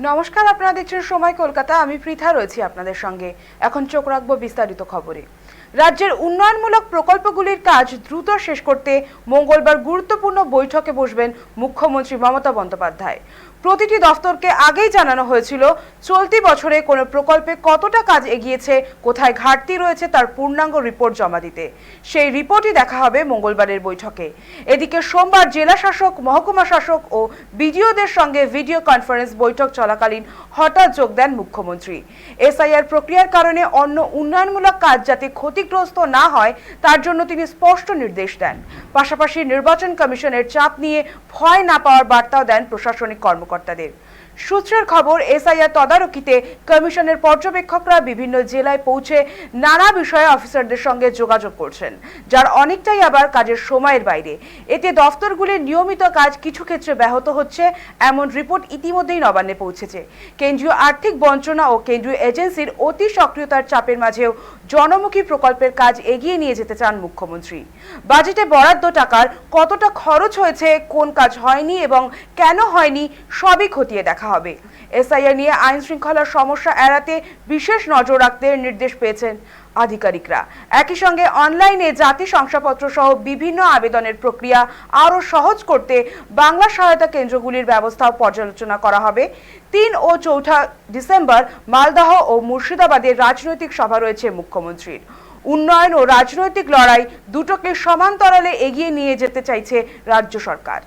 নমস্কার, আপনারা দেখছেন সময় কলকাতা। আমি পৃথা রয়েছি আপনাদের সঙ্গে। এখন চোখ রাখবো বিস্তারিত খবরে। রাজ্যের উন্নয়নমূলক প্রকল্পগুলির কাজ দ্রুত শেষ করতে মঙ্গলবার গুরুত্বপূর্ণ বৈঠকে বসবেন মুখ্যমন্ত্রী মমতা বন্দ্যোপাধ্যায়। প্রতিটি দফতরকে আগেই জানানো হয়েছিল চলতি বছরে কোনো প্রকল্পে কতটা কাজ এগিয়েছে, কোথায় ঘাটতি রয়েছে তার পূর্ণাঙ্গ রিপোর্ট জমা দিতে। সেই রিপোর্টই দেখা হবে মঙ্গলবারের বৈঠকে। এদিকে সোমবার জেলা শাসক, মহকুমা শাসক ও বিডিওদের সঙ্গে ভিডিও কনফারেন্স বৈঠক চলাকালীন হঠাৎ যোগ দেন মুখ্যমন্ত্রী। এসআইআর প্রক্রিয়ার কারণে অন্য উন্নয়নমূলক কাজ যাতে ক্ষতিগ্রস্ত না হয় তার জন্য তিনি স্পষ্ট নির্দেশ দেন। পাশাপাশি নির্বাচন কমিশনের চাপ নিয়ে ভয় না পাওয়ার বার্তাও দেন প্রশাসনিক কর্মকর্তাদের। সূত্রের খবর, এসআইআর তদারকিতে কমিশনের পর্যবেক্ষকরা বিভিন্ন জেলায় পৌঁছে নানা বিষয়ে অফিসারদের সঙ্গে যোগাযোগ করছেন, যার অনেকটাই আবার কাজের সময়ের বাইরে। এতে দফতরগুলির নিয়মিত কাজ কিছু ক্ষেত্রে ব্যাহত হচ্ছে, এমন রিপোর্ট ইতিমধ্যেই নবান্নে পৌঁছেছে। কেন্দ্রীয় আর্থিক বঞ্চনা ও কেন্দ্রীয় এজেন্সির অতি সক্রিয়তার চাপের মাঝেও জনমুখী প্রকল্পের কাজ এগিয়ে নিয়ে যেতে চান মুখ্যমন্ত্রী। বাজেটে বরাদ্দ টাকার কতটা খরচ হয়েছে, কোন কাজ হয়নি এবং কেন হয়নি, সবই খতিয়ে দেখা হবে। এসআইআর নিয়ে আইন শৃঙ্খলার সমস্যা এড়াতে বিশেষ নজর রাখতে নির্দেশ পেয়েছেন আধিকারিকরা। একই সঙ্গে অনলাইনে জাতি শংসাপত্র সহ বিভিন্ন আবেদনের প্রক্রিয়া আরও সহজ করতে বাংলা সহায়তা কেন্দ্রগুলির ব্যবস্থাও পর্যালোচনা করা হবে। ৩ ও ৪ ডিসেম্বর মালদহ ও মুর্শিদাবাদের রাজনৈতিক সভা রয়েছে মুখ্যমন্ত্রীর। উন্নয়ন ও রাজনৈতিক লড়াই দুটোকে সমান্তরালে এগিয়ে নিয়ে যেতে চাইছে রাজ্য সরকার।